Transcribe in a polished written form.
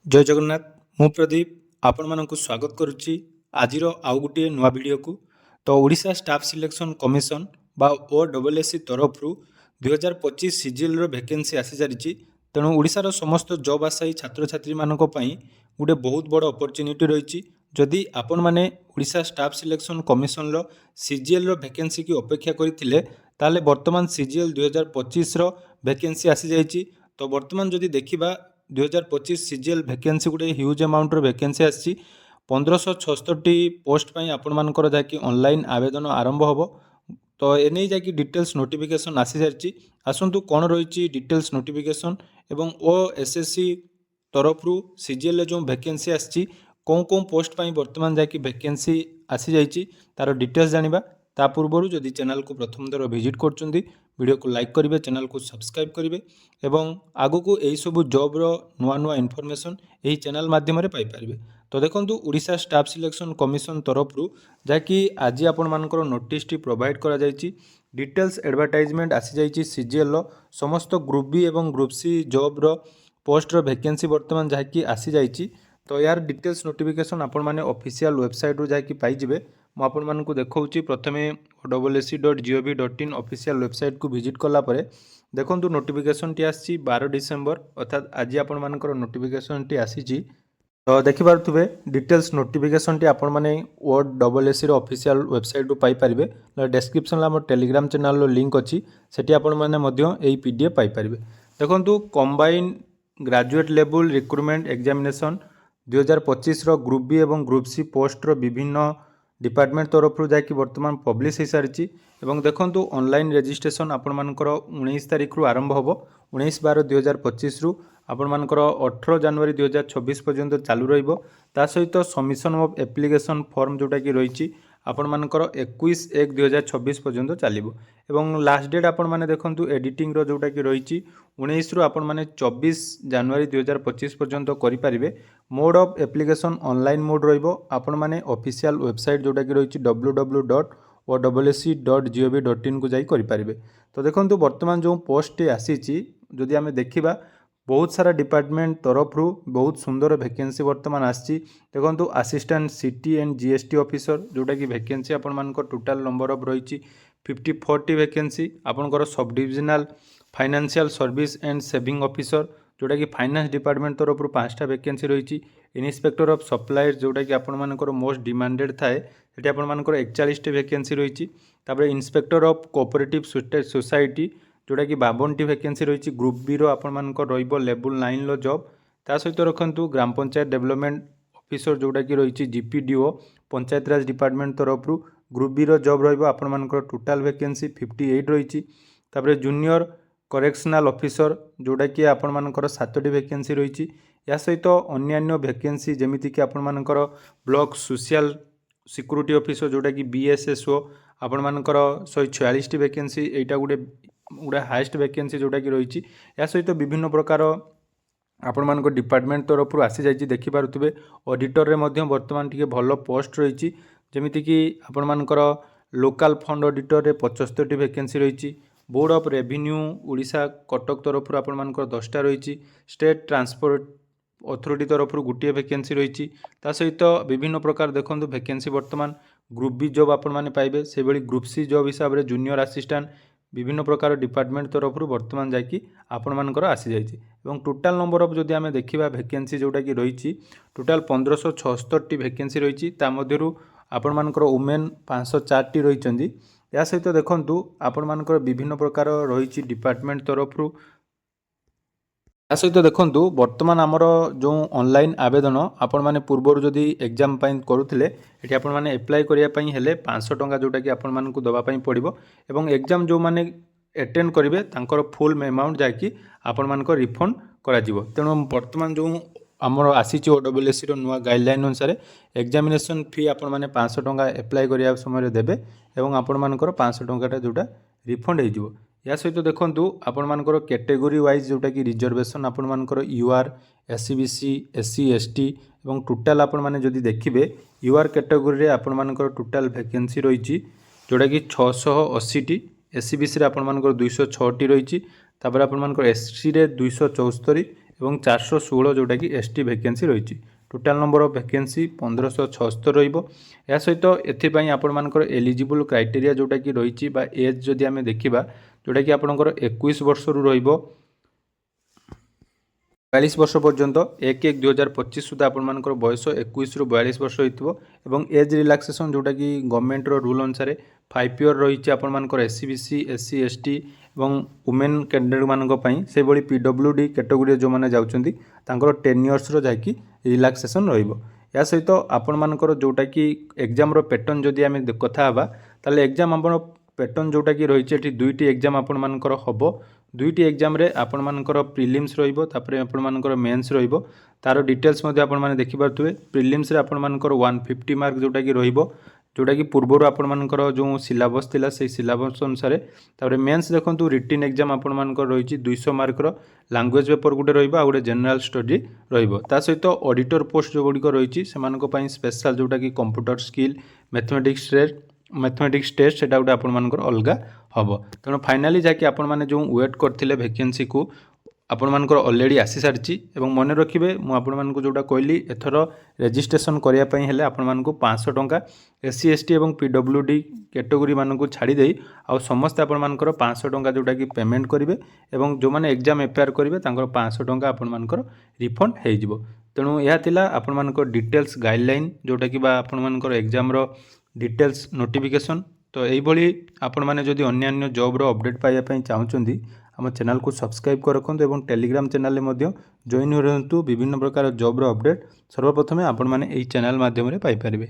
जय जगन्नाथ मु प्रदीप आपण मानक स्वागत करुच्ची आज आउ गोटे नुआ वीडियो को। तो ओडिशा स्टाफ सिलेक्शन कमिशन बा OSSC तरफ 2025 सीजीएल रो वैकेंसी आसी सारी। तेणु ओडिशार समस्त जॉब आशायी छात्र छात्री मानक पई गोटे बहुत बड़ अपॉर्चुनिटी रही। जदि आपण माने ओडिशा स्टाफ सिलेक्शन कमिशन रो सीजीएल रो वैकेंसी की अपेक्षा करथिले ताले वर्तमान सीजीएल 2025 रो वैकेंसी आसी जाइछि। तो वर्तमान जदि देखिबा 2025 सीजीएल वैकेंसी गोटे ह्यूज अमाउंट वैकेंसी आसी 1576 पोस्ट पाई आपण मानकर जाकि ऑनलाइन आवेदन आरंभ होबो। तो एने जाकि डिटेल्स नोटिफिकेशन आसी सारी। आसंतु कौन रही डिटेल्स नोटिफिकेशन एवं OSSC तरफ सीजीएल जो वैकेंसी आसी कौन कौन पोस्ट पाई वर्तमान जाकि वैकेंसी आसी जाइछि तार डिटेल्स जानिबा। ता पूर्व जदि चैनल को प्रथम थर विजिट करछुंदी वीडियो को लाइक करेंगे, चैनल को सब्सक्राइब करेंगे एवं आगु को यही सब जॉब रो नुआ नुआ इनफॉरमेशन यही चैनल माध्यम पाई पारिबे। तो देखंतु ओडिशा स्टाफ सिलेक्शन कमिशन तरफ जाकि आज आपण मानकर नोटिस टी प्रोवाइड करा जायछि। डिटेल्स एडवर्टाइजमेंट आसी जायछि सीजीएल रो समस्त ग्रुप बी एवं ग्रुप सी जॉब रो पोस्ट रो वैकेंसी वर्तमान जाकि आसी जायछि। तो यार डिटेल्स नोटिफिकेशन आपण माने ऑफिशियल वेबसाइट रो जाकि पाई जिवे। मु आपण मानकु देखौछि प्रथमे OSSC.gov.in ऑफिशियल वेबसाइट को विजिट कला परे देखंतु नोटिफिकेशन टी आसी 12 डिसेंबर अर्थात आज आपण मानकर नोटिफिकेशन टी आसी। तो देखि पारुथबे डिटेल्स नोटिफिकेशन टी आपण माने OSSC रो ऑफिशियल वेबसाइट रो पाई परिबे। डिस्क्रिप्शन ला हमर टेलीग्राम चैनल रो लिंक अछि, सेठी आपण माने मध्य एई पीडीएफ पाई परिबे। देखंतु combine graduate level recruitment examination 2025 रो ग्रुप बी एवं ग्रुप सी पोस्ट रो विभिन्न डिपार्टमेंट तरफ जाकि वर्तमान पब्लिश हो सारी। देखंतु ऑनलाइन रजिस्ट्रेशन आपण मानकर 19 तारिख रु आरंभ होबो। 19/12/2025 रु आपण मानकर 18 जनवरी 2026 पर्यंत चालू रहिबो। ता सहित सबमिशन ऑफ एप्लिकेशन फॉर्म जोटा कि रही आपण मानकर 21/1/2026 पर्यंत चलिबो। एवं लास्ट डेट आपण माने देखंतु एडिटिंग रो जोटा कि रही 19 रु आपण माने 24 जनवरी 2025 पर्यंत करि परिबे। Mode of application online mode रहिबो। आपण माने ऑफिशियल वेबसाइट जोटा कि रही www.ossc.gov.in को जाई करि परिबे। तो देखंतु वर्तमान जो पोस्ट आसीची जदि आमे देखिबा बहुत सारा डिपार्टमेंट तरफ बहुत सुंदर वैकेंसी वर्तमान आसी। देखंतु assistant city and GST officer जोटा कि वैकेंसी आपण मानक टोटल नंबर ऑफ रही 50-40 वैकेंसी। आपनकर sub divisional financial service and saving officer जोटा कि फाइनेंस डिपार्टमेंट तरफ 5टा वैकेंसी रही। इन्स्पेक्टर ऑफ सप्लाईज जोटा कि आपण मानकर मोस्ट डिमांडेड थाए सेठी आपण मानकर 41टी वैकेंसी रही। तापर इन्स्पेक्टर ऑफ कोऑपरेटिव सोसाइटी जोटा कि 52टी वैकेंसी रही। ग्रुप बी रो आपण मानकर रहिबो लेवल 9 लो जॉब। ता सहित रखंतु ग्राम पंचायत डेवलपमेंट ऑफिसर जोटा कि रही जीपीडीओ पंचायत राज डिपार्टमेंट तरफ ग्रुप बी रो जॉब रहिबो आपण मानकर टोटल वैकेंसी 58 रही। तापर जूनियर करेक्शनल ऑफिसर जोटा कि आपण मानकर 7टी वैकेंसी रही। या सहित अन्यान्य वैकेंसी जेमिति कि आपण मानकर ब्लॉक सोशल सिक्यूरिटी ऑफिसर जोटा कि BSSO आपण मानकर 146टी वैकेंसी एटा गुडे हाईएस्ट वैकेंसी जोटा कि रही। या सहित विभिन्न प्रकार आपण मानक डिपार्टमेंट तरफ आसी जाइए। देखि पारुथबे ऑडिटर रे मध्य वर्तमान टिके भलो पोस्ट रही। जेमिति कि आपण मानकर लोकल फंड ऑडिटर रे 75टी वैकेंसी रही। Board of revenue Odisha Cuttack तरफ आपण मानकर 10टा रही। स्टेट ट्रांसपोर्ट अथॉरिटी तरफ गोटे वैकेंसी रही। ता सहित विभिन्न प्रकार देखंतु वैकेंसी वर्तमान ग्रुप बी जॉब आपण माने पाइबे। से भली ग्रुप सी जॉब हिसाब रे जूनियर असिस्टेंट विभिन्न प्रकार डिपार्टमेंट तरफ वर्तमान जाकि आपण मानकर आसी जाइछि। एवं टोटल नंबर ऑफ जदि आमे देखिबा वैकेंसी जोटा कि रही टोटल 1576टी वैकेंसी रही। ता मध्यरु आपण मानकर वुमेन 504टी रहिचंदी। या सहित देखंतु आपण मानकर विभिन्न प्रकार रही डिपार्टमेंट तरफ। या सहित देखंतु वर्तमान आमर जो ऑनलाइन आवेदन आपण माने पूर्व जदि एग्जाम पाइन करूथिले एठी आपण माने अप्लाई करिया पई हेले 500 टंका जोटा कि आपण मानकु दबा पई पड़िबो। एवं एग्जाम जो माने अटेंड करिवे तांकर फुल अमाउंट जाकि आपण मानकर रिफंड करा जिवो। तेणु वर्तमान जो आमर आसीची OSSC रो नुआ गाइडलाइन अनुसार एग्जामिनेशन फी आपण माने 500 टंका अप्लाई करिया समय देबे एवं आपण मानकर 500 टंकाटा जोटा रिफंड हो जिवो। या सहित देखंतु आपण मानकर कैटेगरी वाइज जोटा कि रिजर्वेशन आपण मानकर UR SCBC SC ST एवं टोटल आपण माने जदि देखिबे UR कैटेगरी रे आपण मानकर टोटल वैकेंसी रही जोटा कि 680टी। SCBC रे आपण मानकर 206टी रही। तापर आपण मानकर SC रे 274 এবং 416 जोटाकि एसटी वैकेंसी रही। टोटाल नंबर ऑफ वैकेंसी 1576 रहिबो। या सहित एथिपाई आपनमानकर एलिजिबल क्राइटेरिया जोटा कि रही बा एज जदि आमे देखिबा जोटा कि आपनकर 21 वर्ष रु रहिबो 42 वर्ष पर्यंत 1/1/2025 सुधा आपनमानकर बयस 21 रु 42 वर्ष होइतबो। एवं एज रिलैक्सेशन जोटा कि गवर्नमेंट रो रूल अनुसार 5 ईयर रही आपनमानकर एससी बीसी एससी एसटी एवं वुमेन कैंडिडेट मानक पई से भली पीडब्ल्यूडी कैटेगरी जो माने जाउचंदी तांकर 10 इयर्स रो जाकी रिलैक्सेशन रहिबो। या सहित आपनमानकर जोटा कि एग्जाम रो पैटर्न जदि आमे कथा हबा ताले एग्जाम हमर पैटर्न जोटा कि रही एठी दुईटी एग्जाम आपनमानकर हबो। दुईटी एग्जाम रे आपनमानकर प्रिलिम्स रहिबो तापरे आपनमानकर मेंस रहिबो। तार डिटेल्स मध्ये आपण माने देखि पारथुवे। प्रिलिम्स रे आपनमानकर 150 मार्क जोटा कि रहिबो जोटा कि पूर्वर आपनमानकर जो सिलेबस थिला से सिलेबस अनुसार। तापरे मेंस देखंतु रिटन एग्जाम आपनमानकर रहिछि 200 मार्क रो लैंग्वेज पेपर गुटे रहिबो आ गुटे जनरल स्टडी रहिबो। ता सहित ऑडिटर पोस्ट जो गुडिक रहिछि सेमानक पई स्पेशल जोटा कि कंप्यूटर स्किल मैथमेटिक्स टेस्ट सेटा गोटे आपनमानकर अलगा हबो। तेणु फाइनाली जाकि आपण माने जो वेट करथिले वैकेंसी को आपनमानकर ऑलरेडी आसी सारिछि। एवं मन रखिबे मु आपनमानकु जोटा कहली एथर रजिस्ट्रेशन करिया पई हेले आपनमानकु 500 टंका एससी एसटी एवं पीडब्ल्यूडी कैटेगरी मानकु छाड़ी देई आ समस्त आपनमानकर 500 टंका जोटा कि पेमेंट करिवे एवं जो माने एग्जाम एफआर करिवे तांकर 500 टंका आपनमानकर रिफंड हेइ जिवो। तेणु यह थिला आपनमानकर डिटेल्स गाइडलाइन जोटा कि बा आपनमानकर एग्जाम रो डिटेल्स नोटिफिकेशन। तो यही आपण मैंने जदि अन्य जॉब रो अपडेट पाइबा पई चाहुचंदी आम चैनल को सब्सक्राइब कर रखंतु एवं टेलीग्राम चैनल में जॉइन हो रहंतु। विभिन्न प्रकार जॉब रो अपडेट सर्वप्रथमे आपण मैंने यही चैनल माध्यम रे पाई परिबे।